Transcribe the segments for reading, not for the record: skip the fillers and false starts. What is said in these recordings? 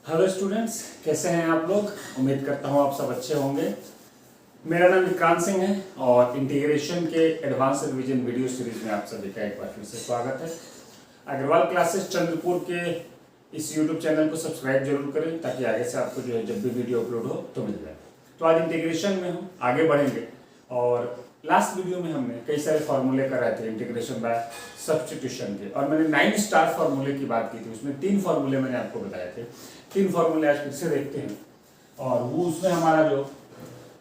Hello students, कैसे हैं आप लोग। उम्मीद करता हूं आप सब अच्छे होंगे। मेरा नाम विक्रांत सिंह है और इंटीग्रेशन के एडवांस रिवीजन वीडियो सीरीज में आप सभी का एक बार फिर से स्वागत है। अग्रवाल क्लासेस चंद्रपुर के इस यूट्यूब चैनल को सब्सक्राइब जरूर करें ताकि आगे से आपको जो है जब भी वीडियो अपलोड हो तो मिल जाए। तो आज इंटीग्रेशन में हम आगे बढ़ेंगे और लास्ट वीडियो में हमने कई सारे फार्मूले कराए थे इंटीग्रेशन बाय सब्स्टिट्यूशन के, और मैंने 9 स्टार फार्मूले की बात की थी। उसमें 3 फार्मूले मैंने आपको बताए थे। 3 फार्मूले आज फिर से देखते हैं और वो उसमें हमारा जो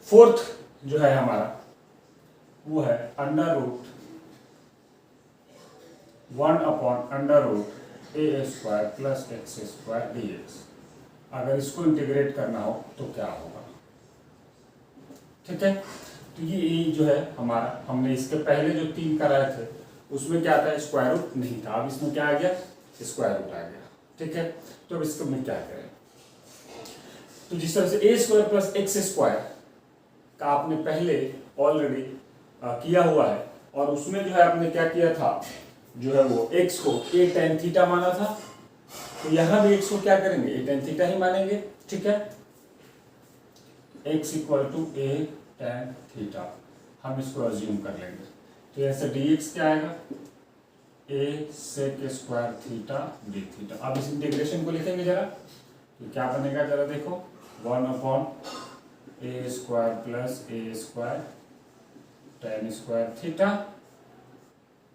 फोर्थ जो है हमारा वो है under root 1/√a² plus x² dx। अगर इसको इंटीग्रेट करना हो तो क्या होगा, ठीक है। तो ये जो है हमारा, हमने इसके पहले जो 3 कराए थे उसमें क्या था, स्क्वायर रूट नहीं था। अब इसमें क्या आ गया, स्क्वायर रूट आ गया, ठीक है। तो अब इसको में क्या करें, तो जिस तरह से a² प्लस x² का आपने पहले ऑलरेडी किया हुआ है और उसमें जो है आपने क्या किया था, जो है वो x को a tan थीटा माना था। तो यहां भी x को क्या करेंगे, a tan थीटा ही मानेंगे, ठीक है। x = a tan थीटा हम इसको अज्यूम कर लेंगे। तो ऐसे dx क्या आएगा, a sec² theta d theta. अब इस इंटीग्रेशन को लिखेंगे जरा, तो क्या बनेगा जरा देखो, 1/a² plus a² tan² theta,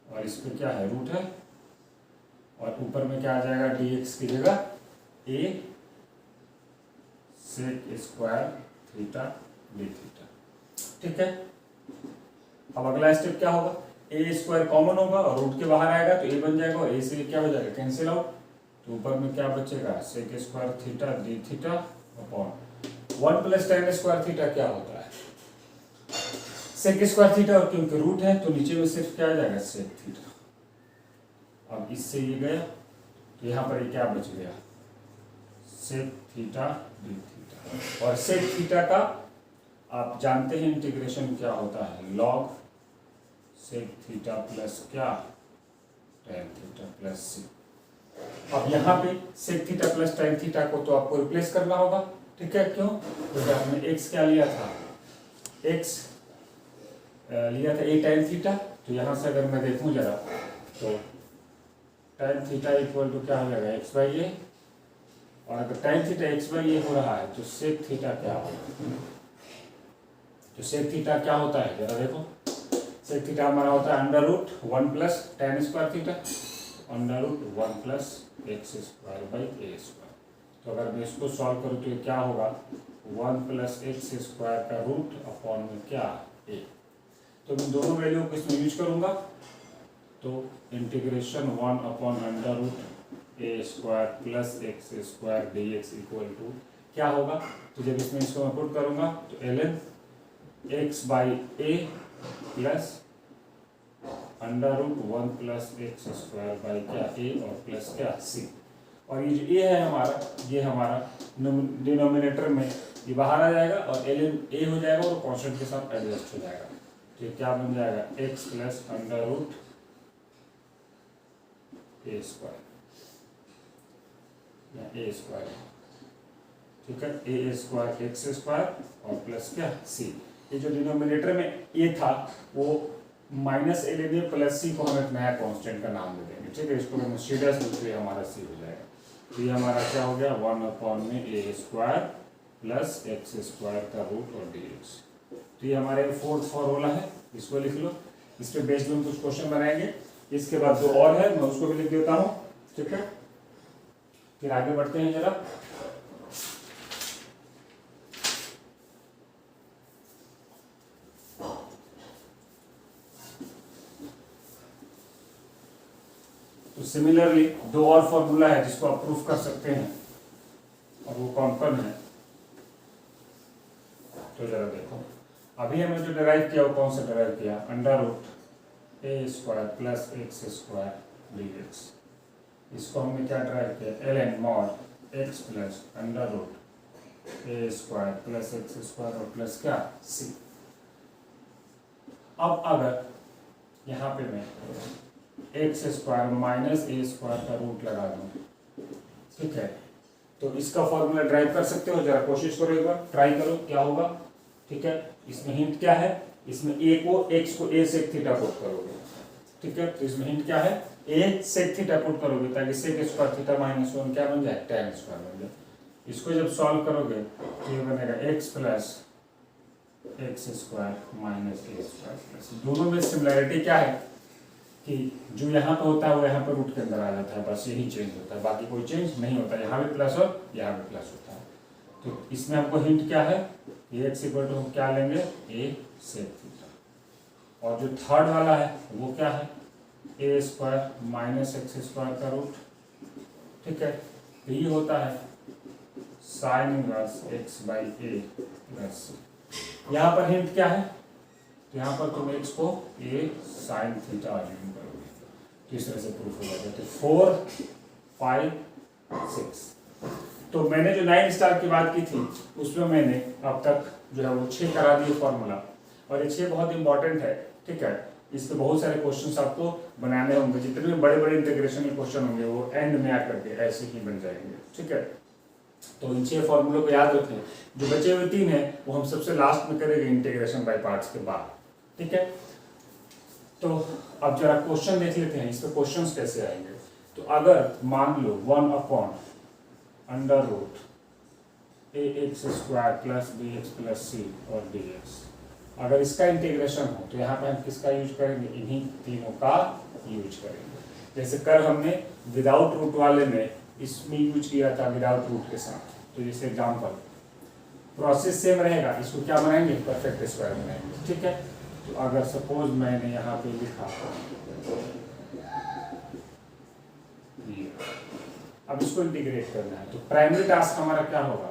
और इस पे क्या है, रूट है, और ऊपर में क्या आ जाएगा, dx की जगह a sec² theta d theta, ठीक है। अब अगला स्टेप क्या होगा, a² कॉमन होगा और रूट के बाहर आएगा तो a बन जाएगा और a से क्या हो जाएगा, कैंसिल आउट। तो ऊपर में क्या बचेगा, sec² theta d theta upon 1 plus tan² theta क्या होता है, sec² थीटा, और क्योंकि रूट है तो नीचे में सिर्फ क्या आ जाएगा, sec थीटा। अब इससे ये गया तो यहाँ पर ये क्या बच गया, sec थीटा d थीटा। और sec थीटा का आप जानते हैं इंटीग्रेशन क्या होता है, लॉग sec थीटा प्लस क्या, tan थीटा प्लस c। अब यहाँ पे sec theta plus tan theta को तो आपको रिप्लेस करना होगा, ठीक है। क्यों, क्योंकि हमने x क्या लिया था, x लिया था a tan थीटा। तो यहाँ से अगर मैं देखूँ जरा तो tan थीटा इक्वल टू क्या हो जाएगा, x/a, और अगर tan थीटा x/a हो रहा है तो sec थीटा क्या होगा, तो sec थीटा क्या होता है जरा देखो, sec थीटा हमारा होता है √1 plus tan² theta, √1 plus x² तो अगर मैं इसको सॉल्व करूँ तो ये क्या होगा, 1 प्लस x² का रूट अपॉन में क्या, a। तो मैं दोनों वैल्यू को इसमें यूज करूंगा, तो integration 1/√a² plus x² dx equal to क्या होगा। तो जब इसमें इसको मैं पुट करूंगा तो ln x/a plus √1 plus x² by क्या a और प्लस क्या c। और ये जो a है हमारा, ये हमारा डिनोमिनेटर में ये बाहर आ जाएगा और ln a हो जाएगा और कांस्टेंट के साथ एडजस्ट हो जाएगा। तो क्या बन जाएगा, x प्लस √a², ठीक है, a² x² और प्लस क्या c। ये जो डिनोमिनेटर में a था वो minus ln a plus c को हम एक नया कांस्टेंट का नाम दे देंगे, ठीक है। इसको हम c' दूसरे हमारा c हो जाएगा। तो ये हमारा क्या हो गया, 1/a² प्लस x² का रूट और dx। तो ये हमारे फोर्थ फॉर्मूला है, इसको लिख लो। इस पे बेस्ड में कुछ क्वेश्चन बनाएंगे। इसके बाद दो और है, मैं उसको भी लिख देता हूँ, ठीक है। फिर आगे बढ़ते हैं जरा। तो सिमिलरली दो और फॉर्मूला है जिसको आप प्रूफ कर सकते हैं, और वो कौन कौन है, तो जरा देखो। अभी हमने जो डिराइव किया वो कौन सा डिराइव किया, √a² प्लस x² dx। इसको हमने क्या डिराइव किया, ln mod x plus √a² plus x² और प्लस क्या c। अब अगर यहाँ पे मैं x² माइनस a² का रूट लगा दूं, ठीक है, तो इसका फॉर्मूला ड्राइव कर सकते हो, जरा कोशिश करो, एक बार ट्राई करो क्या होगा। ठीक है, इसमें हिंट क्या है, इसमें एक्स को ए सेक थीटा पुट करोगे। ठीक है, तो इसमें हिंट क्या है, ए सेक थीटा पुट करोगे ताकि सेक स्क्वायर थीटा माइनस 1 क्या बन जाए, tan स्क्वायर बन जाए। इसको जब सॉल्व करोगे तो ये बनेगा x plus x square minus a square plus, दोनों में सिमिलैरिटी क्या है कि जो यहाँ पे होता है वो यहाँ पे रूट के अंदर आ जाता है, बस यही चेंज होता है, बाकी कोई चेंज नहीं होता। यहाँ भी प्लस और यहाँ भी प्लस होता है। तो इसमें हमको हिंट क्या है, एक्स इक्वल टू हम क्या लेंगे, ए सेक थीटा, और जो थर्ड वाला है वो क्या है, a square minus x square का रूट। ठीक है, तो ये होता है sine inverse x by a plus c. यहाँ पर हिंट क्या है, तो यहाँ पर तुम एक्स को ए साइन थीटा अज्यूम करोगे, तो इस तरह से प्रूफ हो जाएगा। तो 4, 5, 6। तो मैंने जो 9 स्टार की बात की थी उसमें मैंने अब तक जो है वो 6 करा दिए फॉर्मूला, और ये 6 बहुत इंपॉर्टेंट है। ठीक है, इसके बहुत सारे क्वेश्चंस आपको बनाने होंगे, जितने भी बड़े बड़े इंटीग्रेशन के क्वेश्चन होंगे वो एंड में आकर के ऐसे ही बन जाएंगे। ठीक है, तो इन 6 फॉर्मूलों को याद रखें। जो बचे हुए 3 हैं वो हम सबसे लास्ट में करेंगे इंटीग्रेशन बाय पार्ट्स के बाद। ठीक है, तो अब जरा क्वेश्चन देख लेते हैं, इसमें क्वेश्चंस कैसे आएंगे। तो अगर मान लो 1 upon under root a x square plus b x plus c और डी एक्स, अगर इसका इंटीग्रेशन हो तो यहाँ पे हम किसका यूज करेंगे, इन्हीं तीनों का यूज करेंगे। जैसे कर हमने विदाउट रूट वाले में इसमें यूज किया था विदाउट रूट के साथ, तो जैसे एग्जाम्पल प्रोसेस सेम रहेगा, इसको क्या बनाएंगे, परफेक्ट स्क्वायर बनाएंगे। ठीक है, तो अगर सपोज मैंने यहाँ पे लिखा, अब इसको इंटीग्रेट करना है, तो प्राइमरी टास्क हमारा क्या होगा,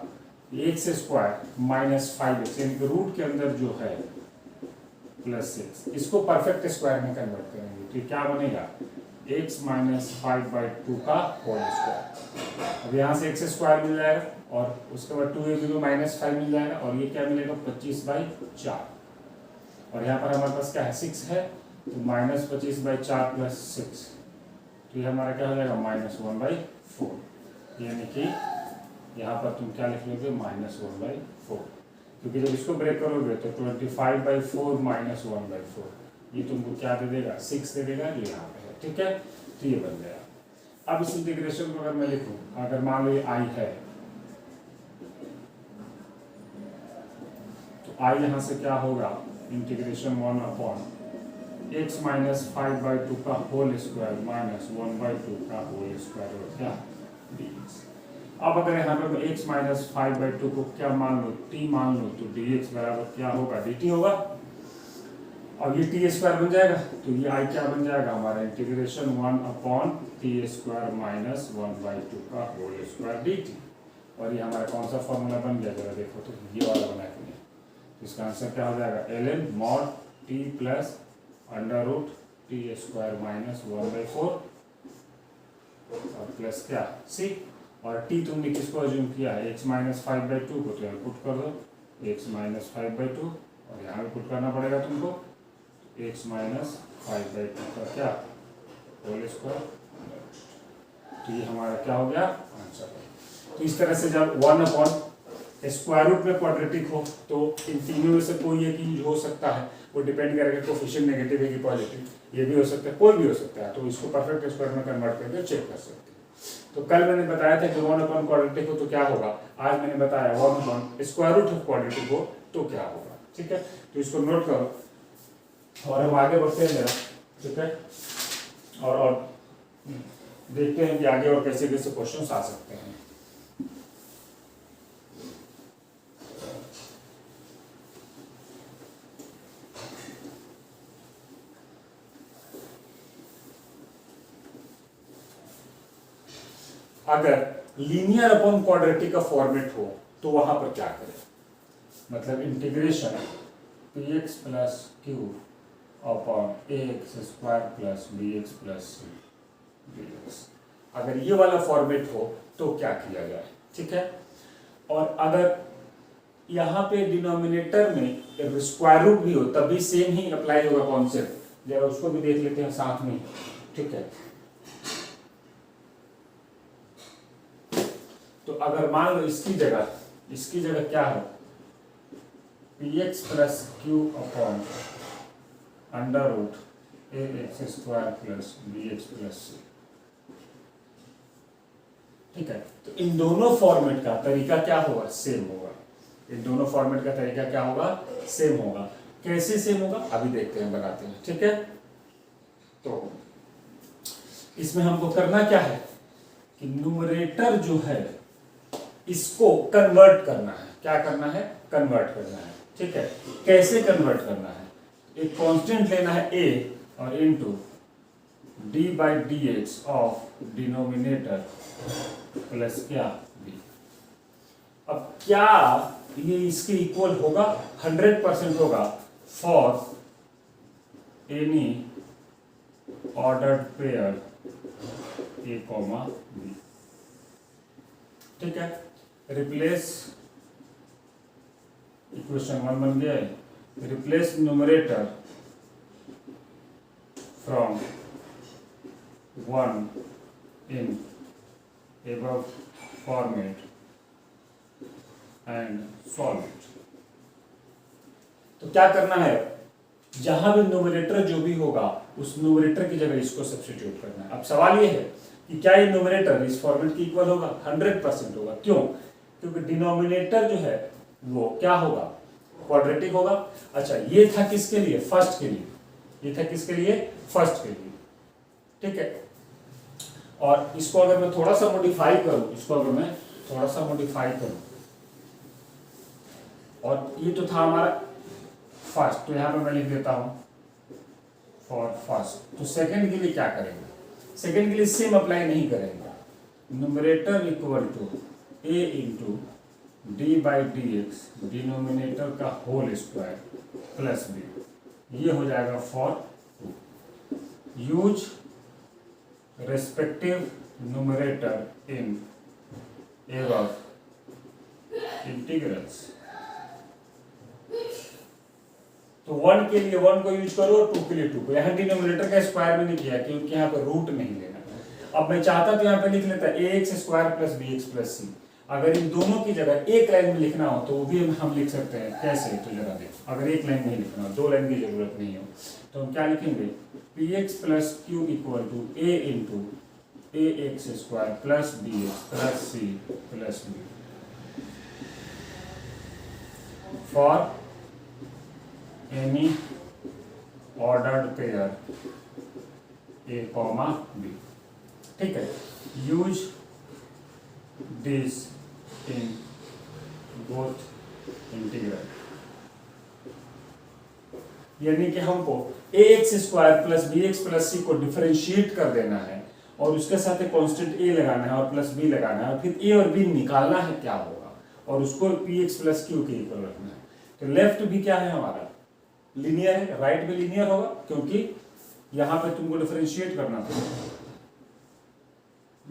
एक्स स्क्वायर माइनस 5x यानी रूट के अंदर जो है प्लस 6, इसको परफेक्ट स्क्वायर में कन्वर्ट करेंगे। तो क्या बनेगा, x माइनस 5/2 का होल स्क्वायर। अब यहाँ से x स्क्वायर मिल जाएगा और उसके बाद 2a को माइनस 5 मिल जाएगा, और ये क्या मिलेगा 25/4, और यहाँ पर हमारे पास क्या है 6 है, तो माइनस 25/4 प्लस 6, तो ये हमारा क्या हो जाएगा -1/4, यानी कि यहाँ पर तुम क्या लिख लोगे -1/4, क्योंकि जब इसको ब्रेक करोगे तो 25/4 -1/4 ये तुमको क्या दे देगा, 6 दे देगा जो यहाँ पे है। ठीक है, तो ये बन गया। अब इस इंटीग्रेशन को अगर मैं लिखूँ, अगर मान लो ये आई है, तो आई यहाँ से क्या होगा, इंटीग्रेशन 1 अपॉन x माइनस 5/2 का होल स्क्वायर माइनस 1/2 का होल स्क्वायर और क्या dx। अब अगर यहाँ पे x माइनस 5/2 को क्या मान लो, t मान लो, तो dx बराबर क्या होगा, dt होगा, और ये t स्क्वायर बन जाएगा, तो ये i क्या बन जाएगा हमारा, integration 1 upon t square minus 1/2 का होल स्क्वायर dt। और ये हमारा कौन सा फॉर्मूला बन गया, जरा देखो तो ये वाला बना के नहीं, तो इसका आंसर क्या हो जाएगा, ln mod t plus under root t square minus 1/4 और प्लस क्या c, और t तुमने किसको अज्यूम किया है, x माइनस 5/2 को, तो यहाँ पुट कर दो x माइनस 5/2, और यहाँ भी पुट करना पड़ेगा तुमको x माइनस 5/2 का क्या होल स्क्वायर, तो ये हमारा क्या हो गया आंसर। तो इस तरह से जब 1 अपॉन स्क्वायर रूट में क्वाड्रेटिक हो तो इन तीनों में से कोई एक यूज हो सकता है, वो डिपेंड करेगा कोफिशिएंट नेगेटिव है कि पॉजिटिव, ये भी हो सकता है, कोई भी हो सकता है, तो इसको परफेक्ट स्क्वायर में कन्वर्ट करके चेक कर सकते हैं। तो कल मैंने बताया था कि 1 अपॉन क्वाड्रेटिक हो तो क्या होगा, आज मैंने बताया 1 upon square root of quadratic हो तो क्या होगा। ठीक है, तो इसको नोट करो और हम आगे बढ़ते हैं जरा। ठीक है, और देखते हैं कि आगे और कैसे कैसे क्वेश्चन आ सकते हैं। अगर लीनियर अपॉन क्वाड्रेटिक का फॉर्मेट हो तो वहां पर क्या करें, मतलब integration px plus q upon ax square plus bx plus c dx, अगर ये वाला फॉर्मेट हो तो क्या किया जाए। ठीक है, और अगर यहाँ पे डिनोमिनेटर में स्क्वायर रूट भी हो तब भी सेम ही अप्लाई होगा कॉन्सेप्ट, जरा उसको भी देख लेते हैं साथ में। ठीक है, तो तो अगर मान लो इसकी जगह क्या है, px plus q upon under root ax square plus bx plus c। ठीक है, तो इन दोनों फॉर्मेट का तरीका क्या होगा, सेम होगा। इन दोनों फॉर्मेट का तरीका क्या होगा, सेम होगा। कैसे सेम होगा अभी देखते हैं, बनाते हैं। ठीक है, तो इसमें हमको करना क्या है कि न्यूमरेटर जो है इसको कन्वर्ट करना है। क्या करना है, कन्वर्ट करना है। ठीक है, कैसे कन्वर्ट करना है, एक कांस्टेंट लेना है a और into d by d x of denominator plus क्या b। अब क्या ये इसके इक्वल होगा, 100% होगा for any ordered pair a comma b। ठीक है, रिप्लेस इक्वेशन 1 बन गया है, replace numerator from 1 in above format and solve it. तो क्या करना है, जहां भी न्यूमरेटर जो भी होगा उस न्यूमरेटर की जगह इसको सब्स्टिट्यूट करना है। अब सवाल ये है कि क्या ये न्यूमरेटर इस फॉर्मेट की इक्वल होगा, 100% होगा। क्यों, क्योंकि डिनोमिनेटर जो है वो क्या होगा, क्वाड्रेटिक होगा। अच्छा, ये था किसके लिए, फर्स्ट के लिए, ये था किसके लिए, फर्स्ट के लिए। ठीक है, और इसको अगर मैं थोड़ा सा मॉडिफाई करूं, इसको अगर मैं थोड़ा सा मॉडिफाई करूं, और ये तो था हमारा फर्स्ट, तो यहां पे मैं लिख देता हूं फॉर फर्स्ट। तो सेकंड के लिए क्या करेंगे, सेकंड के लिए सेम अप्लाई नहीं करेंगे, numerator equal to a into d by d x denominator का होल स्क्वायर प्लस b। ये हो जाएगा for two. Use respective numerator in above integrals. तो 1 के लिए 1 को यूज करो, 2 के लिए 2 को। यहाँ डिनोमिनेटर का स्क्वायर भी नहीं किया क्योंकि यहाँ पे रूट नहीं लेना। अब मैं चाहता तो यहाँ पे लिख लेता ax square plus bx plus c। अगर इन दोनों की जगह एक लाइन में लिखना हो तो वो भी हम लिख सकते हैं। कैसे, तो जरा देखो, अगर एक लाइन में लिखना हो, 2 लाइन की जरूरत नहीं हो, तो हम क्या लिखेंगे, px plus q equal to a into ax square plus bx plus c plus b for any ordered pair a comma b। ठीक है, use this in both integral. यानी कि हमको ax square plus bx plus c को differentiate कर देना है और उसके साथ एक कांस्टेंट a लगाना है और प्लस b लगाना है और फिर a और b निकालना है क्या होगा और उसको px प्लस q के इक्वल रखना है। तो लेफ्ट भी क्या है हमारा, लीनियर है, राइट भी लीनियर होगा क्योंकि यहां पे तुमको डिफरेंशिएट करना पड़ेगा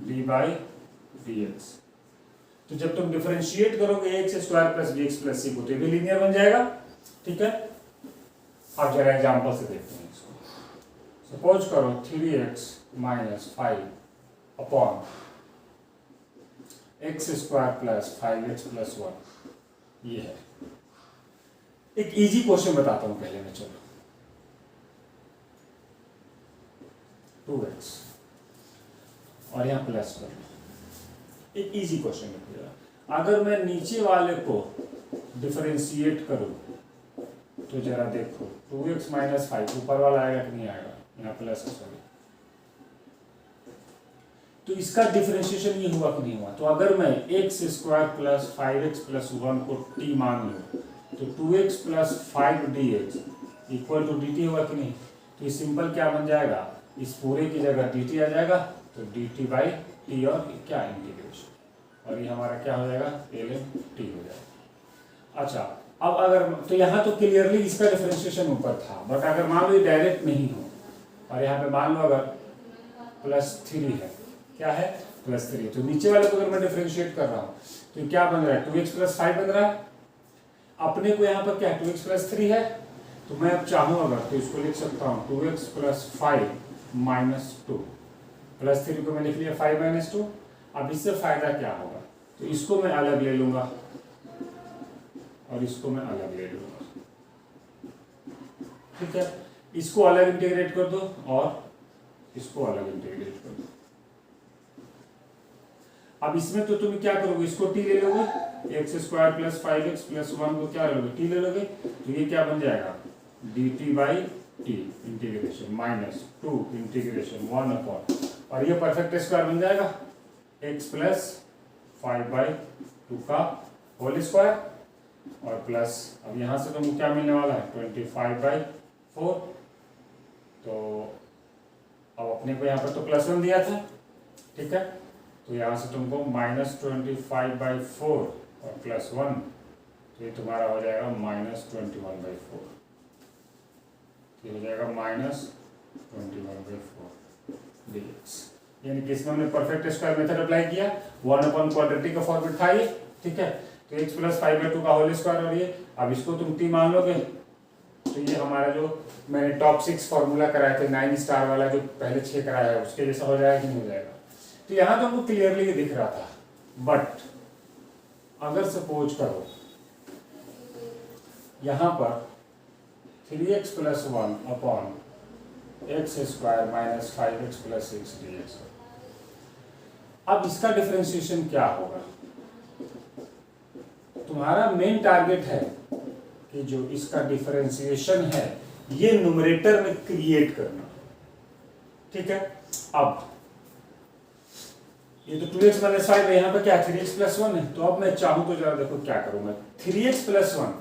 डी बाई डी एक्स। तो जब तुम डिफरेंशिएट करोगे x square plus bx plus c को तो भी लीनियर बन जाएगा। ठीक है, अब जरा एग्जांपल से देखते हैं इसको। सपोज करो 3x minus 5 upon x square plus 5x plus 1। ये है एक इजी क्वेश्चन बताता हूं पहले मैं, चलो 2x और यहां प्लस कर लो। एक इजी क्वेश्चन है। अगर मैं नीचे वाले को डिफरेंशिएट करूं तो जरा देखो 2x माइनस 5 ऊपर वाला आएगा कि नहीं आएगा, यहाँ प्लस है सॉरी। तो इसका डिफरेंशिएशन ये हुआ कि नहीं हुआ। तो अगर मैं x square plus 5x plus 1 को t मान लूं तो 2x plus 5dx equal to dt होगा कि नहीं। तो ये सिंपल क्या बन जाएगा, इस पूरे की जगह dt आ जाएगा तो dt बाई टी और क्या इंटीग्रेशन, और ये हमारा क्या हो जाएगा ln t हो जाएगा। अच्छा, अब अगर तो यहाँ तो क्लियरली इसका डिफरेंशिएशन ऊपर था, बट अगर मान लो ये डायरेक्ट नहीं हो और यहाँ पे मान लो अगर प्लस 3 है, क्या है प्लस 3, तो नीचे वाले को अगर मैं डिफरेंशिएट कर रहा हूँ तो क्या बन रहा है 2x प्लस 5 बन रहा है। अपने को यहाँ पर क्या 2x प्लस 3 है, तो मैं अब चाहूँ अगर तो इसको लिख सकता हूँ 2x प्लस 5 माइनस 2 प्लस 3 को मैं लिख लिया 5 माइनस 2। अब इससे फायदा क्या होगा, तो इसको मैं अलग ले लूंगा और इसको मैं अलग ले लूंगा, ठीक है। इसको अलग इंटीग्रेट कर दो और इसको अलग इंटीग्रेट कर दो। अब इसमें तो तुम क्या करोगे, इसको टी ले लोगे, x square plus 5x plus 1 को क्या लोगे, टी ले लोगे, तो ये क्या बन जाएगा, dt by T integration minus 2 integration 1 upon, और ये परफेक्ट स्क्वायर बन जाएगा x प्लस 5/2 का होल स्क्वायर, और प्लस अब यहाँ से तुमको क्या मिलने वाला है 25/4। तो अब अपने को यहाँ पर तो +1 दिया था, ठीक है, तो यहाँ से तुमको -25/4 और +1, तो ये तुम्हारा हो जाएगा -21/4, ये हो जाएगा -21/4 dx। यानी कि इसमें हमने परफेक्ट स्क्वायर मेथड अप्लाई किया, 1/क्वाड्रेटिक का फॉर्मेट था ये, ठीक है। तो x प्लस 5/2 का होल स्क्वायर, और ये अब इसको तुम t मान लोगे, तो ये हमारा जो मैंने टॉप 6 फॉर्मूला कराया था 9 स्टार वाला जो पहले 6 कराया है उसके जैसा हो जाएगा कि नहीं हो जाएगा। तो यहाँ तो हमको क्लियरली ये दिख रहा था, बट अगर सपोज करो यहाँ पर 3x plus 1 upon x square minus 5x plus 6 dx, अब इसका डिफरेंशिएशन क्या होगा। तुम्हारा मेन टारगेट है कि जो इसका डिफरेंशिएशन है ये न्यूमरेटर में क्रिएट करना, ठीक है। अब ये तो 2x माइनस 5 है, यहाँ पे क्या 3x प्लस 1 है, तो अब मैं चाहूं तो जरा देखो क्या करूंगा, 3x प्लस 1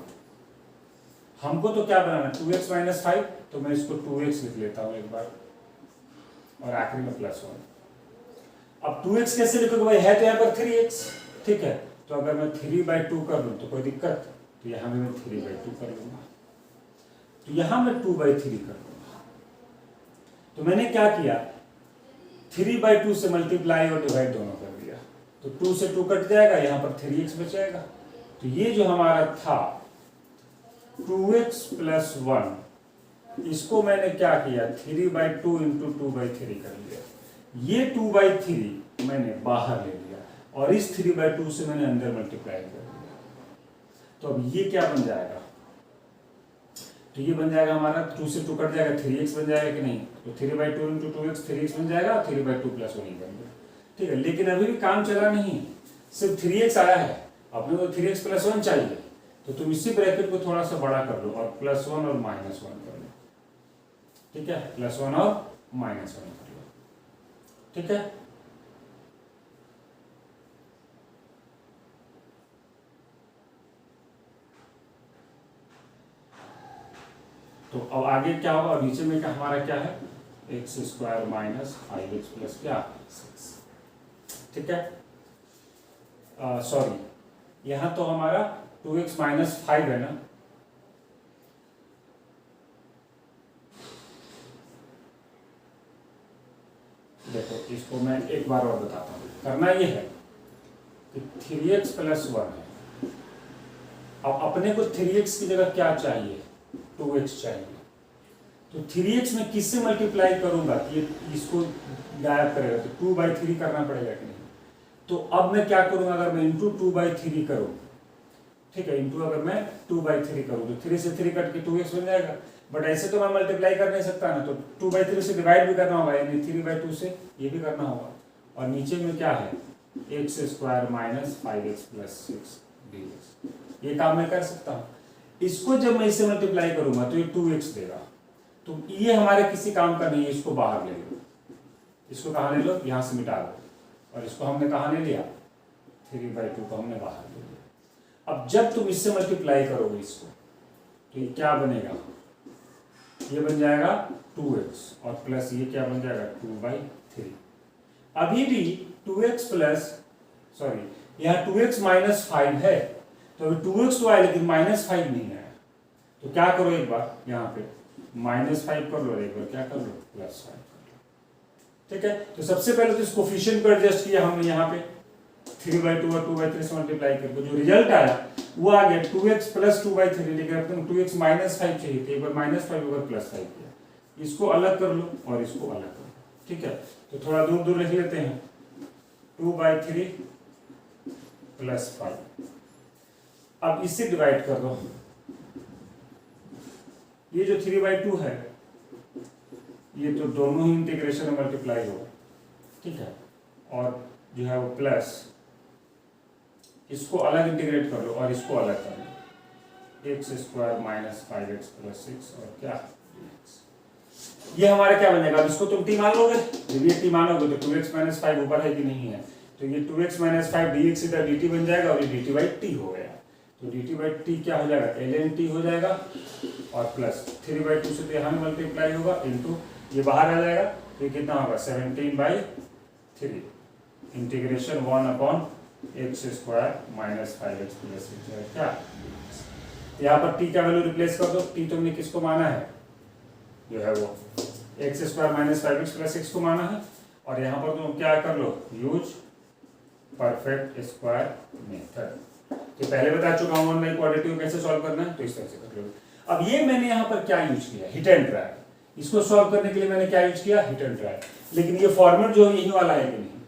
हमको तो क्या बनाना 2x माइनस 5, तो मैं इसको 2x लिख लेता हूं एक बार, और आखिरी में +1। अब 2x कैसे लिखोगे भाई, है तो यहाँ पर 3x, ठीक है, तो अगर मैं 3/2 कर लूँ तो कोई दिक्कत, तो यहाँ भी मैं 3/2 कर लूँगा, तो यहाँ मैं 2/3 कर लूँगा। तो मैंने क्या किया 3/2 से मल्टीप्लाई और डिवाइड दोनों कर दिया, तो 2 से 2 कट जाएगा, यहाँ पर 3x बचेगा। तो ये जो हमारा था 2x प्लस 1, इसको मैंने क्या किया 3/2 इंटू 2/3 कर लिया, ये 2/3 मैंने बाहर ले लिया और इस 3/2 से मैंने अंदर मल्टीप्लाई कर दिया। तो अब ये क्या बन जाएगा, तो ये बन जाएगा हमारा 2 से 2 कट जाएगा, 3x बन जाएगा कि नहीं, तो 3/2 इंटू 2x 3x बन जाएगा, 3/2 प्लस 1 बन गया, ठीक है। लेकिन अभी भी काम चला नहीं, सिर्फ 3x आया है, अपने को 3x प्लस 1 चाहिए, तो तुम इसी ब्रैकेट को थोड़ा सा बड़ा कर लो और +1 और -1 कर लो, ठीक है, +1 और -1 कर लो, ठीक है। तो अब आगे क्या होगा, और नीचे में क्या हमारा क्या है x square minus 5x plus क्या 6, ठीक है। सॉरी यहाँ तो हमारा 2x माइनस 5 है ना, देखो इसको मैं एक बार और बताता हूँ। करना ये है कि 3x प्लस 1 है, अब अपने को 3x की जगह क्या चाहिए 2x चाहिए, तो 3x में किससे मल्टीप्लाई करूंगा कि इसको गायब करेगा, तो 2/3 करना पड़ेगा कि नहीं। तो अब मैं क्या करूंगा, अगर मैं इंटू 2/3 करूं, ठीक है, इंटू अगर मैं 2/3 करूं तो 3 से 3 कट के 2x बन जाएगा, बट ऐसे तो मैं मल्टीप्लाई कर नहीं सकता ना, तो 2/3 से डिवाइड भी करना होगा, यानी 3/2 से ये भी करना होगा, और नीचे में क्या है x square minus 5x plus 6 dx, ये काम मैं कर सकता हूँ। इसको जब मैं इससे मल्टीप्लाई करूंगा तो ये 2x देगा, तो ये हमारे किसी काम का नहीं है, इसको बाहर ले लो, इसको कहाँ ले लो, यहाँ से मिटा दो, और इसको हमने कहाँ ले लिया 3/2 को हमने बाहर ले लिया। अब जब तुम इससे मल्टीप्लाई करोगे इसको, तो ये क्या बनेगा, ये बन जाएगा 2x और प्लस ये क्या बन जाएगा 2/3। अभी भी 2x प्लस सॉरी यहाँ 2x माइनस 5 है, तो अभी 2x तो आया लेकिन -5 नहीं आया, तो क्या करो एक बार यहाँ पे -5 कर लो, एक बार क्या कर लो +5 कर लो, ठीक है। तो सबसे पहले तो इस कोफिशिएंट को एडजस्ट किया हमने, यहाँ पे 3/2 और 2/3 से मल्टीप्लाई करके जो रिजल्ट आया वो आ गया 2x प्लस 2/3, लेकिन अपने 2x माइनस 5 चाहिए थे, एक बार -5 होगा +5 किया, इसको अलग कर लो और इसको अलग कर लो, ठीक है। तो थोड़ा दूर दूर लिख लेते हैं, 2/3 प्लस 5। अब इससे डिवाइड कर दो, ये जो 3/2 है ये तो दोनों ही इंटीग्रेशन में मल्टीप्लाई होगा, ठीक है, और जो है वो प्लस, इसको अलग इंटीग्रेट कर लो और इसको अलग कर लो, x² माइनस 5x प्लस 6 और क्या dx। ये हमारा क्या बनेगा, अब इसको तुम t मान लोगे, जब ये t मानोगे तो 2x माइनस 5 ऊपर है कि नहीं है, तो ये 2x माइनस 5 dx इधर dt बन जाएगा और ये dt/t हो गया, तो dt/t क्या हो जाएगा, ln t हो जाएगा, और प्लस 3/2 से तो यहाँ मल्टीप्लाई होगा इंटू ये बाहर आ जाएगा, तो ये कितना होगा 17/3 integration 1/x² minus 5x plus 6 क्या। यहाँ पर t का वैल्यू रिप्लेस कर दो, t तुमने किसको माना है, जो है वो x² माइनस 5x प्लस 6 को माना है, और यहाँ पर तुम क्या कर लो, यूज परफेक्ट स्क्वायर मेथड। तो पहले बता चुका हूँ 1 बाई क्वाड्रेटिक कैसे सॉल्व करना है, तो इस तरह से कर लो। अब ये मैंने यहाँ पर क्या यूज किया, हिट एंड ट्रायल, इसको सॉल्व करने के लिए मैंने क्या यूज किया, हिट एंड ट्रायल, लेकिन ये फॉर्मेट जो यही वाला है कि नहीं,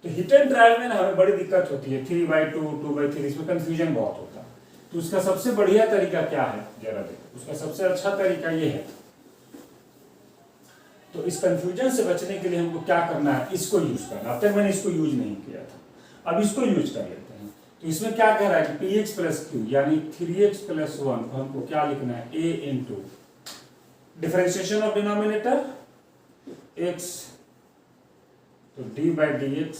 तो हिट एंड ट्रायल में ना हमें बड़ी दिक्कत होती है, 3/2 2/3 इसमें कंफ्यूजन बहुत होता है, तो उसका सबसे बढ़िया तरीका क्या है जरा देखो, उसका सबसे अच्छा तरीका ये है, तो इस कंफ्यूजन से बचने के लिए हमको क्या करना है, इसको यूज करना, अब तक मैंने इसको यूज नहीं किया था, अब इसको यूज कर लेते हैं। तो इसमें क्या कह रहा है कि px प्लस q यानी 3x प्लस 1 को हमको क्या लिखना है, a into differentiation of denominator x, तो d/dx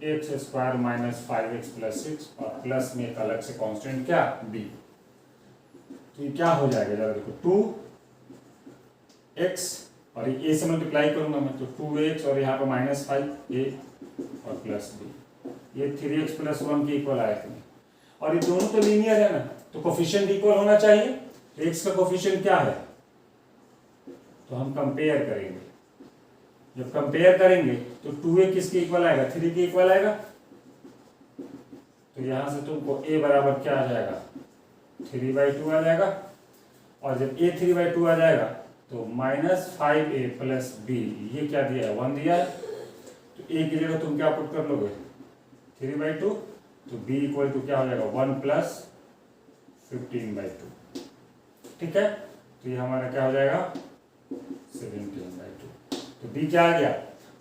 x² minus 5x plus 6 और प्लस में एक अलग से कांस्टेंट क्या b, तो ये क्या हो जाएगा जरा देखो 2x और ये a से मल्टीप्लाई करूंगा मैं, तो 2x और यहाँ पर माइनस 5a और प्लस b, ये 3x प्लस 1 के इक्वल आया कि नहीं, और ये दोनों तो लीनियर है ना, तो कोफिशिएंट इक्वल होना चाहिए, तो x का कोफिशिएंट क्या है, तो हम कंपेयर करेंगे, जब कंपेयर करेंगे तो 2a किसके इक्वल आएगा, 3 के इक्वल आएगा, तो यहां से तुमको a बराबर क्या आ जाएगा, 3/2 आ जाएगा, और जब a 3/2 आ जाएगा तो माइनस 5a प्लस b, ये क्या दिया है 1 दिया है, तो a की जगह तुम क्या पुट कर लोगे 3/2, तो b इक्वल टू क्या हो जाएगा 1 प्लस 15/2, ठीक है, तो ये हमारा क्या हो जाएगा 17/2, तो b क्या आ गया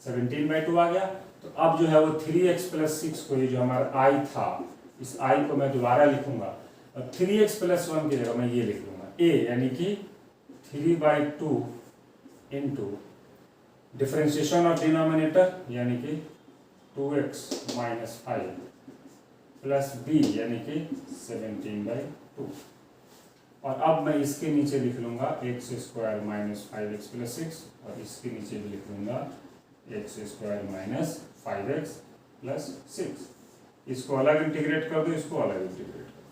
17/2 आ गया। तो अब जो है वो 3x प्लस 6 को, ये जो हमारा i था, इस i को मैं दोबारा लिखूंगा, और 3x प्लस 1 की जगह मैं ये लिख लूंगा a, यानी कि 3/2 इंटू डिफरेंशिएशन ऑफ डिनोमिनेटर यानी कि 2x माइनस 5 प्लस b यानी कि 17/2, और अब मैं इसके नीचे लिख लूंगा x² माइनस 5x प्लस 6, और इसके नीचे भी लिख लूंगा x² माइनस 5x प्लस 6, इसको अलग इंटीग्रेट कर दो, इसको अलग इंटीग्रेट कर दो,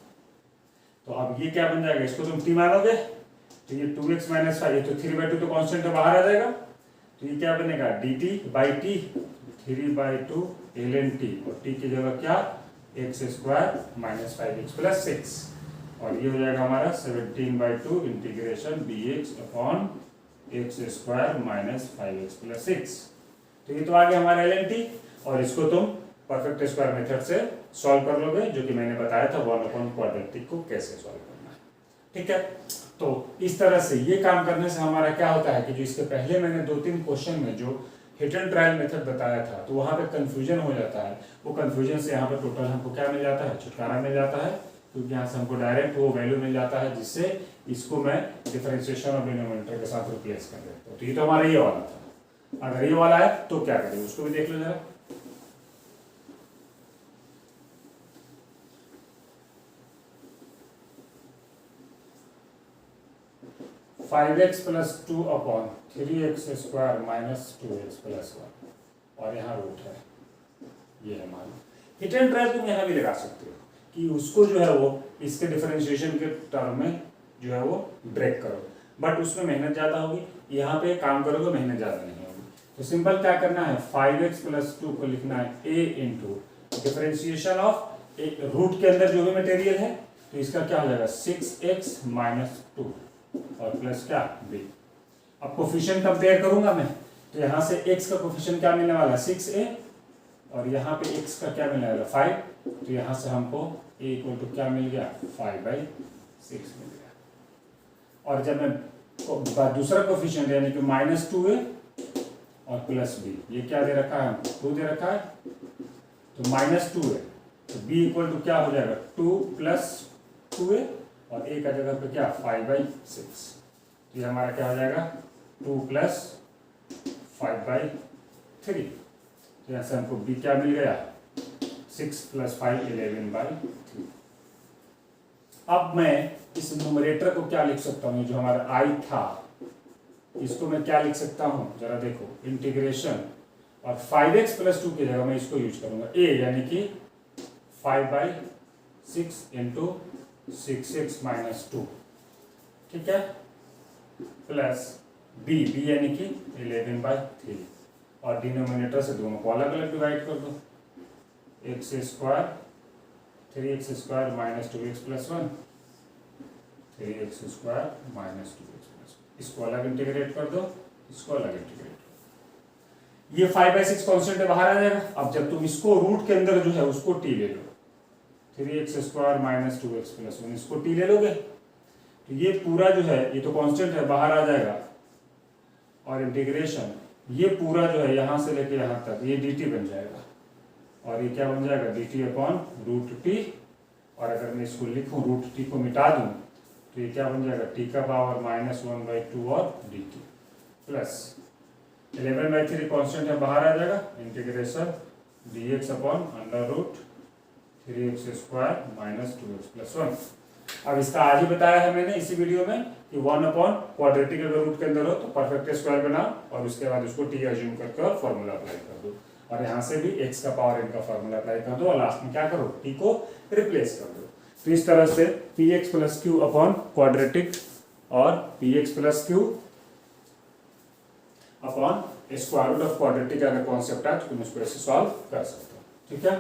तो अब ये क्या बन जाएगा, इसको तुम t मानोगे, तो ये 2x माइनस 5, ये तो 3/2 तो कांस्टेंट है बाहर आ जाएगा, तो ये क्या बनेगा dt/t 3/2 ln t, और t की जगह क्या x² माइनस 5x प्लस 6, और ये हो जाएगा हमारा 17/2 integration dx upon x² minus 5x plus 6, तो ये तो आ गया हमारा ln t, और इसको तुम परफेक्ट स्क्वायर मेथड से सॉल्व कर लोगे, जो कि मैंने बताया था 1/क्वाड्रेटिक को कैसे सॉल्व करना है, ठीक है। तो इस तरह से ये काम करने से हमारा क्या होता है कि जो इसके पहले मैंने 2-3 क्वेश्चन में जो हिट एंड ट्रायल मेथड बताया था, तो वहाँ पे कंफ्यूजन हो जाता है, वो कंफ्यूजन से यहाँ पे टोटल हमको क्या मिल जाता है, छुटकारा मिल जाता है, क्योंकि यहाँ से हमको डायरेक्ट वो वैल्यू मिल जाता है, जिससे इसको मैं डिफरेंशिएशन ऑफ डिनोमिनेटर के साथ रिप्लेस कर देता हूँ। तो ये तो हमारा ये वाला था, अगर ये वाला है तो क्या करें उसको भी देख लो जरा। 5x plus 2 upon 3x² minus 2x plus 1, और यहाँ रूट है, ये है मान। हिट एंड ट्रायल तुम यहाँ भी लगा सकते हो कि उसको जो है वो इसके डिफरेंशिएशन के टर्म में जो है वो ब्रेक करो, बट उसमें मेहनत ज़्यादा होगी, यहाँ पे काम करोगे मेहनत ज़्यादा नहीं होगी। तो सिंपल क्या करना है, 5x प्लस 2 को लिखना है a into differentiation of root के अंदर जो भी मटेरियल है, तो इसका क्या हो जाएगा 6x माइनस 2 और प्लस क्या b। अब कोफिशिएंट कंपेयर करूंगा मैं, तो यहाँ से x का कोफिशिएंट क्या मिलने वाला है 6a, और यहाँ पे x का क्या मिल जाएगा 5, तो यहाँ से हमको a इक्वल टू क्या मिल गया 5/6 मिल गया। और जब मैं दूसरा कोफिशिएंट यानी कि -2a और +b, ये क्या दे रखा है 2 दे रखा है, तो -2 है तो b इक्वल टू क्या हो जाएगा 2 + 2a और a का जगह पे क्या 5/6, तो ये हमारा क्या हो जाएगा 2 + 5/3, तो यहाँ से हमको b क्या मिल गया 6 + 5 11/3। अब मैं इस न्यूमरेटर को क्या लिख सकता हूँ, जो हमारा i था इसको मैं क्या लिख सकता हूँ जरा देखो, इंटीग्रेशन, और 5x + 2 की जगह मैं इसको यूज करूंगा a यानी कि 5/6 × 6x - 2, ठीक है, प्लस b यानी कि 11/3, और डिनोमिनेटर से दोनों को अलग अलग डिवाइड कर दो, x² 3x² - 2x + 1 3x² - 2x + 1, इसको अलग इंटीग्रेट कर दो, इसको अलग इंटीग्रेट कर दो, ये 5/6 कांस्टेंट बाहर आ जाएगा। अब जब तुम इसको रूट के अंदर जो है उसको t ले लो, 3x² - 2x + 1, इसको t ले लोगे तो ये पूरा जो है ये तो कांस्टेंट है बाहर आ जाएगा, और इंटीग्रेशन ये पूरा जो है यहाँ से लेके यहाँ तक ये dt बन जाएगा, और ये क्या बन जाएगा dt/√t, और अगर मैं इसको लिखूं √t को मिटा दूं तो ये क्या बन जाएगा t का पावर -1/2 और dt, प्लस 11/3 कांस्टेंट है बाहर आ जाएगा, इंटीग्रेशन dx/√3x² - 2x + 1। अब इसका आज ही बताया है मैंने इसी वीडियो में कि 1/क्वाड्रेटिक अगर रूट के अंदर हो तो परफेक्ट स्क्वायर बनाओ, और उसके बाद उसको t अज्यूम करके और फॉर्मूला अप्लाई कर दो, और यहाँ से भी x का पावर n का फॉर्मूला अप्लाई कर दो, और लास्ट में क्या करो t को रिप्लेस कर दो। तो इस तरह से px + q क्वाड्रेटिक और px + q क्वाड्रेटिक अगर कॉन्सेप्ट है तो तुम इसको ऐसे सॉल्व कर सकते हो, ठीक है।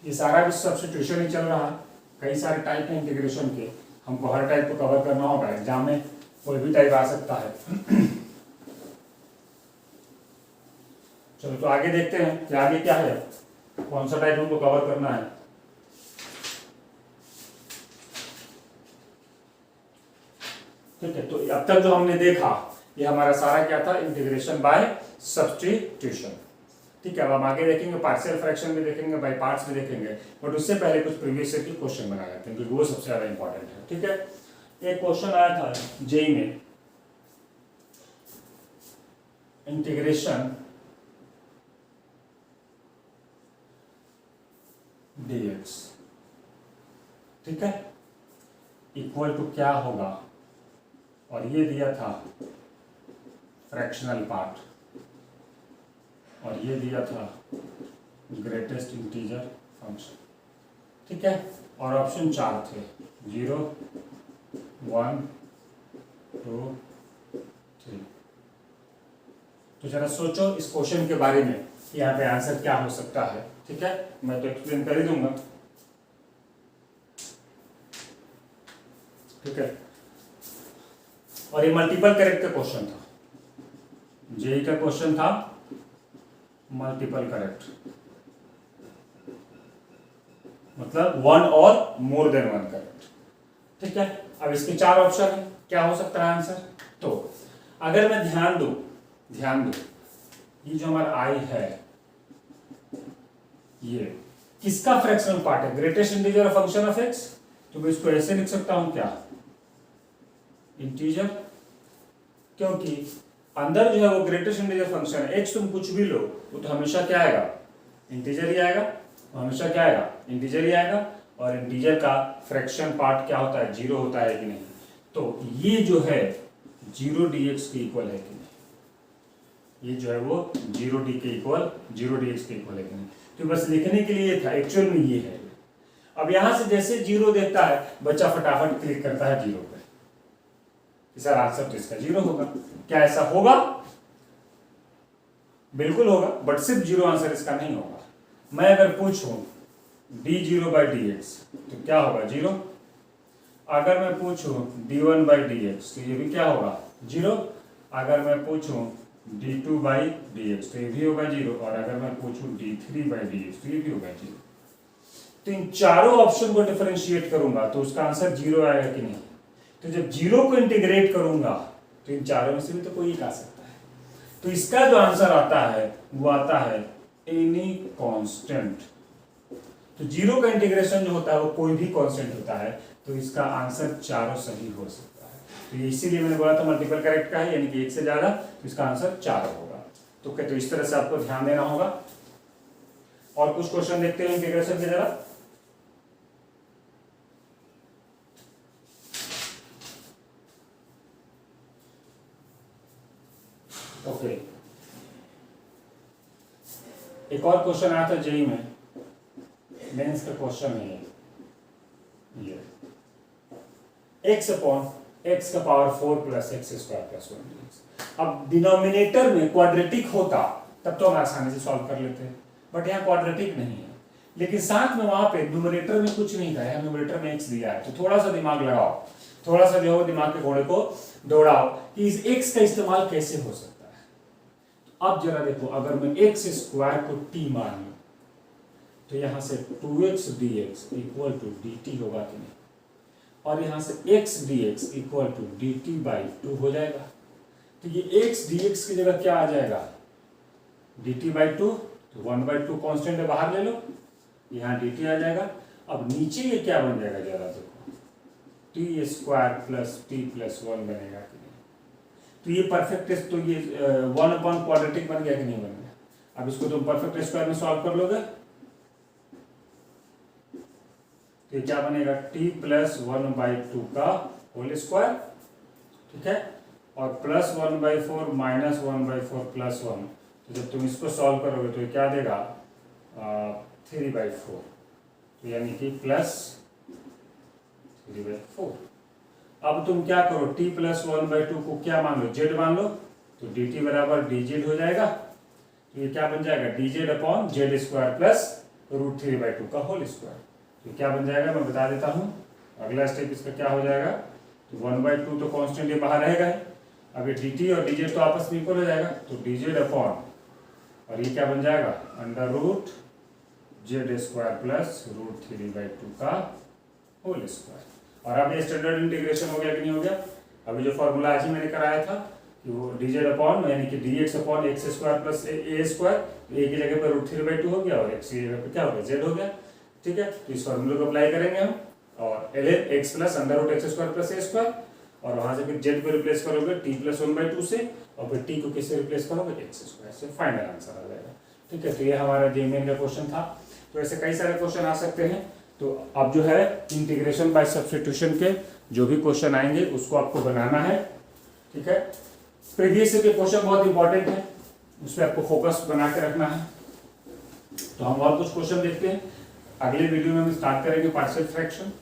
ये सारा भी सब्स्टिट्यूशन ही चल रहा है, कई सारे टाइप हैं इंटीग्रेशन के, हमको हर टाइप को कवर करना होगा, एग्जाम में कोई भी टाइप आ सकता है। चलो तो आगे देखते हैं कि आगे क्या है, कौन सा टाइप हमको कवर करना है। ठीक है, तो अब तक जो हमने देखा ये हमारा सारा क्या था, इंटीग्रेशन बाय सब्स्टिट्यूशन। ठीक है, अब हम आगे देखेंगे पार्शियल फ्रैक्शन में देखेंगे, बाय पार्ट्स में देखेंगे, बट उससे पहले कुछ प्रीवियस ईयर के क्वेश्चन बना लेते हैं क्योंकि वो सबसे ज्यादा इंपॉर्टेंट है। ठीक है, एक क्वेश्चन आया था जेई में, इंटीग्रेशन dx, ठीक है, इक्वल टू क्या होगा, और ये दिया था फ्रैक्शनल पार्ट, और ये दिया था ग्रेटेस्ट इंटीजर फंक्शन। ठीक है, और ऑप्शन 4 थे 0 1 2 3। तो जरा सोचो इस क्वेश्चन के बारे में, यहाँ पे आंसर क्या हो सकता है। ठीक है, मैं तो एक्सप्लेन कर ही दूंगा। ठीक है, और ये मल्टीपल करेक्ट का क्वेश्चन था, जेई का क्वेश्चन था मल्टीपल करेक्ट, मतलब 1 और मोर देन 1 करेक्ट। ठीक है, अब इसके 4 ऑप्शन है, क्या हो सकता है आंसर। तो अगर मैं ध्यान दो ये जो हमारा आई है ये किसका फ्रैक्शनल पार्ट है, greatest integer function of x, तो मैं इसको ऐसे लिख सकता हूं क्या, इंटीजर, क्योंकि अंदर जो है वो ग्रेटेस्ट इंटीजर फंक्शन है, एक्स तुम कुछ भी लो वो तो हमेशा क्या आएगा, इंटीजर ही आएगा, हमेशा क्या आएगा, इंटीजर ही आएगा, और इंटीजर का फ्रैक्शन पार्ट क्या होता है, 0 होता है कि नहीं। तो ये जो है 0 dx के इक्वल है कि नहीं, ये जो है वो 0 dx के इक्वल है कि नहीं। तो बस लिखने के लिए था, एक्चुअल में ये है। अब यहां से जैसे 0 देखता है बच्चा फटाफट क्लिक करता है 0 पे, सर आंसर तो इसका 0 होगा। क्या ऐसा होगा, बिल्कुल होगा, बट सिर्फ 0 आंसर इसका नहीं होगा। मैं अगर पूछूं d0/dx तो क्या होगा 0, अगर मैं पूछूं d1/dx तो ये भी क्या होगा 0, अगर मैं पूछूं d2 बाई dx, तो ये भी होगा 0। और अगर मैं पूछूं d3 बाई dx, तो ये भी होगा 0। तो इन चारों ऑप्शन को डिफरेंशिएट करूंगा तो उसका आंसर 0 आएगा कि नहीं। तो जब 0 को इंटीग्रेट करूंगा तो इन चारों में से भी तो कोई एक आ सकता है। तो इसका जो आंसर आता है वो आता है एनी कांस्टेंट। तो 0 का इंटीग्रेशन जो होता है वो कोई भी कांस्टेंट होता है, तो इसका आंसर चारों सही हो सकता है। तो ये इसीलिए मैंने बोला था मल्टीपल करेक्ट का है, यानी कि 1 से ज्यादा, तो इसका आंसर 4 होगा। तो क्या, तो इस तरह से आपको ध्यान देना होगा। और कुछ क्वेश्चन देखते हैं इंटीग्रेशन के जरा। ओके, एक और क्वेश्चन आया था जेई में, मेंस का क्वेश्चन है ये x अपॉन x का power 4 plus x square plus 1। अब डिनोमिनेटर में क्वाड्रेटिक होता तब तो हम आसानी से सॉल्व कर लेते हैं, बट यहाँ क्वाड्रेटिक नहीं है। लेकिन साथ में वहां पे न्यूमरेटर में कुछ नहीं था, यहाँ न्यूमरेटर में x दिया है, तो थोड़ा सा दिमाग लगाओ, थोड़ा सा जो है दिमाग के घोड़े को दौड़ाओ कि इस x का इस्तेमाल कैसे हो सकता है। तो अब जरा देखो, अगर मैं x स्क्वायर को t मान लूं तो यहां से 2x dx equal to dt होगा कि नहीं, और यहां से x dx equal to dt by 2 हो जाएगा। तो ये x dx की जगह क्या आ जाएगा, dt बाई 2, तो 1/2 कांस्टेंट है, बाहर ले लो, यहाँ dt आ जाएगा। अब नीचे ये क्या बन जाएगा जरा देखो, t square plus t plus 1 बनेगा कि नहीं। तो ये परफेक्ट, तो ये 1 अपॉन क्वाड्रेटिक बन गया कि नहीं बन गया। अब इसको तुम परफेक्ट स्क्वायर में सॉल्व कर लोगे तो क्या बनेगा, t प्लस 1/2 का होल स्क्वायर, ठीक है, और प्लस 1/4 माइनस 1/4 प्लस 1। तो जब तुम इसको सॉल्व करोगे तो ये क्या देगा, 3/4, तो यानी कि प्लस 3/4। अब तुम क्या करो, t प्लस 1/2 को क्या मान लो, z मान लो, तो dt बराबर dz हो जाएगा। तो ये क्या बन जाएगा, dz upon z square plus √3/2 का होल स्क्वायर। तो क्या बन जाएगा, मैं बता देता हूँ। अगला स्टेप इसका क्या हो जाएगा, तो 1/2 तो कांस्टेंट ये बाहर रहेगा है, अब ये dt और dz तो आपस में इक्वल हो जाएगा, तो dz अपॉन, और ये क्या बन जाएगा, √z स्क्वायर प्लस √3/2 का होल स्क्वायर। और अब ये स्टैंडर्ड इंटीग्रेशन हो गया कि नहीं हो गया। अभी जो फॉर्मूला आज ही मैंने कराया था कि वो dz अपॉन यानी कि dx upon x square plus a square, तो a की जगह पर √3/2 हो गया और x की जगह पर क्या हो गया, z हो गया, ठीक है। तो इस फॉर्मूले को अप्लाई करेंगे हम, और ln x plus √x square plus a square, और वहां से फिर z को रिप्लेस करोगे t प्लस 1/2 से, और फिर t को किससे रिप्लेस करोगे, x स्क्वायर से, फाइनल आंसर आ जाएगा, ठीक है। तो ये हमारा जेईई का क्वेश्चन था। तो ऐसे कई सारे क्वेश्चन आ सकते हैं। तो अब जो है इंटीग्रेशन बाय सब्स्टिट्यूशन के जो भी क्वेश्चन आएंगे उसको आपको बनाना है, ठीक है। प्रीवियस के क्वेश्चन बहुत इंपॉर्टेंट है, उस पर आपको फोकस बना के रखना है। तो हम और कुछ क्वेश्चन देखते हैं। अगले वीडियो में हम स्टार्ट करेंगे पार्शियल फ्रैक्शन।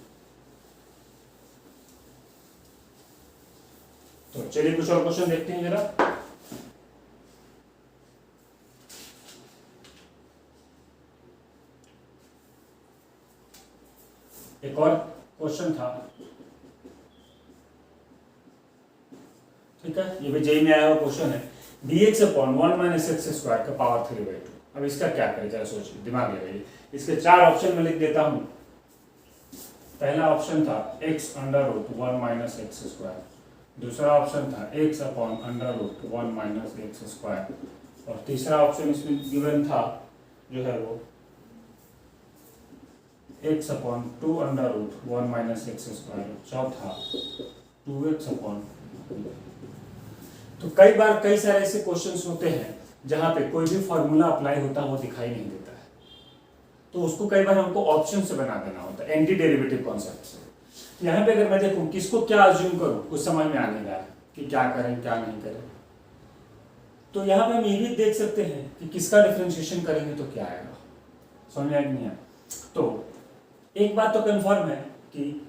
तो चलिए कुछ और क्वेश्चन देखते हैं जरा। एक और क्वेश्चन था, ठीक है, ये भी जेईई में आया हुआ क्वेश्चन है, dx upon 1 minus x square का पावर 3/2। अब इसका क्या करें, जरा सोचिए, दिमाग लगाइए। इसके 4 ऑप्शन में लिख देता हूं। पहला ऑप्शन था x √1 माइनस एक्स स्क्वायर, दूसरा ऑप्शन था x upon √1 minus x square, और तीसरा ऑप्शन इसमें गिवन था जो है वो x upon 2 √1 minus x square, चौथा 2x अपॉन। तो कई बार कई सारे ऐसे क्वेश्चंस होते हैं जहां पे कोई भी फॉर्मूला अप्लाई होता है वो दिखाई नहीं देता है, तो उसको कई बार हमको ऑप्शन से बना देना होता है, एंटी डेरिवेटिव कॉन्सेप्ट से। यहाँ पे अगर मैं देखूं किसको क्या अज्यूम करूं, कुछ समझ में आने लगा कि क्या करें क्या नहीं करें। तो यहाँ पे हम ये भी देख सकते हैं कि किसका डिफरेंशिएशन करेंगे तो क्या आएगा, समझ में आएगा नहीं आया। तो एक बात तो कंफर्म है कि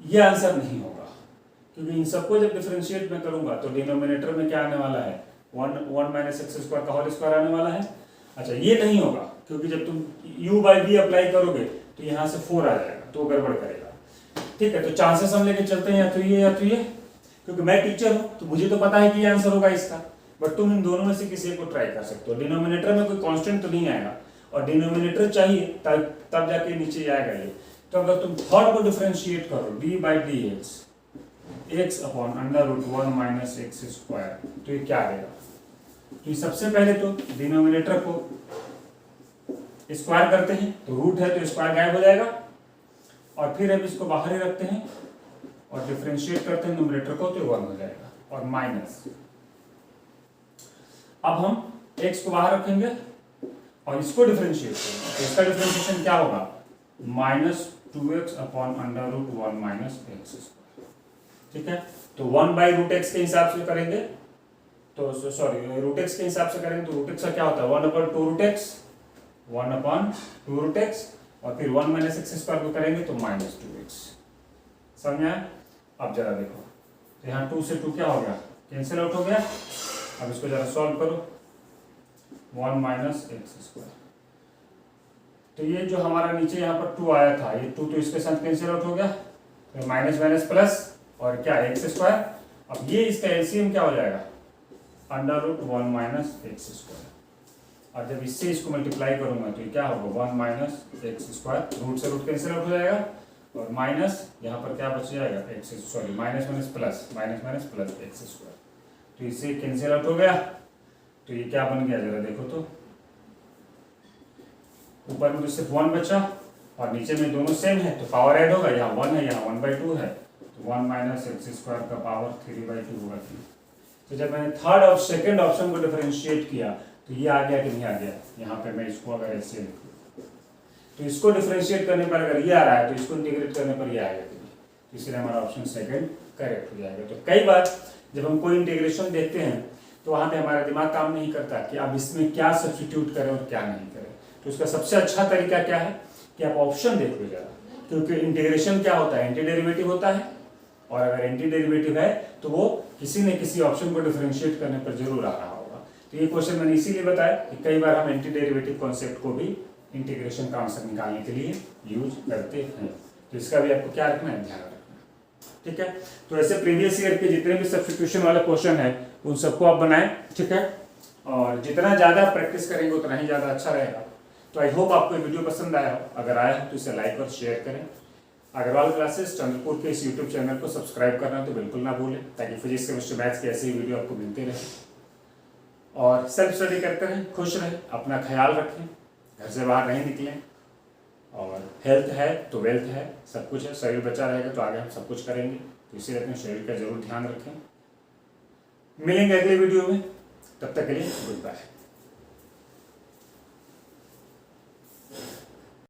ये आंसर नहीं होगा, क्योंकि इन सबको जब डिफरेंशिएट में करूंगा तो डिनोमिनेटर में क्या आने वाला है, 1 माइनस एक्स स्क्वायर का होल स्क्वायर आने वाला है। अच्छा, ये नहीं होगा क्योंकि जब तुम u/v अप्लाई करोगे तो यहाँ से 4 आ जाएगा, तो गड़बड़ करेगा, ठीक है। तो चांसेस हम लेके चलते हैं या तो ये या तो ये, क्योंकि मैं टीचर हूँ तो मुझे तो पता है कि ये आंसर होगा इसका, बट तुम इन दोनों में से किसी को ट्राई कर सकते हो। डिनोमिनेटर में कोई कांस्टेंट तो नहीं आएगा, और डिनोमिनेटर चाहिए तब जाके नीचे आएगा ये। तो अगर तुम थर्ड को डिफरेंशिएट करो d/dx x upon under root 1 minus x square, तो ये क्या आएगा? तो ये सबसे पहले तो डिनोमिनेटर को स्क्वायर करते हैं, तो रूट है तो स्क्वायर गायब हो जाएगा, और फिर अब इसको बाहर ही रखते हैं और डिफरेंशिएट करते हैं न्यूमरेटर को, तो 1 हो जाएगा, और माइनस। अब हम x को बाहर रखेंगे और इसको डिफरेंशिएट करेंगे, तो इसका डिफरेंशिएशन क्या होगा? -2x upon under root 1 minus x square. ठीक है, तो 1/√x के हिसाब से करेंगे, तो सॉरी √x के हिसाब से करेंगे, तो √x का क्या होता है? 1/2√x, 1/2√x, और फिर 1 माइनस एक्स स्क्वायर को करेंगे तो -2x। समझ में आया? अब जरा देखो, तो यहाँ 2 से 2 क्या हो गया? कैंसिल आउट हो गया। अब इसको जरा सॉल्व करो, 1 माइनस एक्स स्क्वायर, तो ये जो हमारा नीचे यहाँ पर 2 आया था, ये 2 तो इसके साथ कैंसिल आउट हो गया, तो माइनस माइनस प्लस, और क्या एक्स स्क्वायर। अब ये इसका एलसीएम क्या हो जाएगा? Under root 1 minus x square, और जब इससे इसको मल्टीप्लाई करूंगा तो ये क्या होगा? 1 माइनस एक्स स्क्वायर, रूट से रूट कैंसिल आउट हो जाएगा, और माइनस यहाँ पर क्या बच जाएगा? X, sorry minus minus plus, minus minus plus x square, तो इससे कैंसिल आउट हो गया। तो ये क्या बन गया जरा देखो, तो ऊपर में तो सिर्फ 1 बचा और नीचे में दोनों सेम है, तो पावर ऐड होगा, यहाँ 1 है, यहाँ 1/2 है, तो 1 माइनस एक्स स्क्वायर का पावर 3/2 होगा। तो जब मैंने थर्ड और सेकेंड ऑप्शन को डिफरेंशिएट किया तो ये आ गया कि नहीं आ गया? यहाँ पे मैं इसको अगर ऐसे लिखूँ, तो इसको डिफरेंशिएट करने पर अगर ये आ रहा है तो इसको इंटीग्रेट करने पर ये आएगा कि नहीं, तो इसलिए हमारा ऑप्शन सेकंड करेक्ट हो जाएगा। तो कई बार जब हम कोई इंटीग्रेशन देखते हैं तो वहाँ पे हमारा दिमाग काम नहीं करता कि अब इसमें क्या सब्स्टिट्यूट करें और क्या नहीं करें। तो उसका सबसे अच्छा तरीका क्या है कि आप ऑप्शन देख लो जरा, क्योंकि इंटीग्रेशन क्या होता है? एंटी डेरिवेटिव होता है, और अगर एंटी डेरिवेटिव है तो वो किसी न किसी ऑप्शन को डिफरेंशिएट करने पर जरूर आ रहा होगा। तो ये क्वेश्चन मैंने इसीलिए बताया कि कई बार हम एंटी डेरिवेटिव कॉन्सेप्ट को भी इंटीग्रेशन का आंसर निकालने के लिए यूज करते हैं। तो इसका भी आपको क्या रखना है? ध्यान रखना। ठीक है, तो ऐसे प्रीवियस ईयर के जितने भी सब्स्टिट्यूशन वाले क्वेश्चन है उन सबको आप बनाएं। ठीक है, और जितना ज़्यादा प्रैक्टिस करेंगे उतना ही ज़्यादा अच्छा रहेगा। तो आई होप आपको वीडियो पसंद आया हो, अगर आया हो तो इसे लाइक और शेयर करें। अग्रवाल क्लासेस चंद्रपुर के इस यूट्यूब चैनल को सब्सक्राइब करना तो बिल्कुल ना भूलें, ताकि फिजिक्स केमिस्ट्री मैथ्स के ऐसे ही वीडियो आपको मिलते रहे। और सेल्फ स्टडी करते रहें, खुश रहें, अपना ख्याल रखें, घर से बाहर नहीं निकलें, और हेल्थ है तो वेल्थ है, सब कुछ है। शरीर बचा रहेगा तो आगे हम सब कुछ करेंगे, तो इसीलिए अपने शरीर का जरूर ध्यान रखें। मिलेंगे अगले वीडियो में, तब तक के लिए गुड बाय।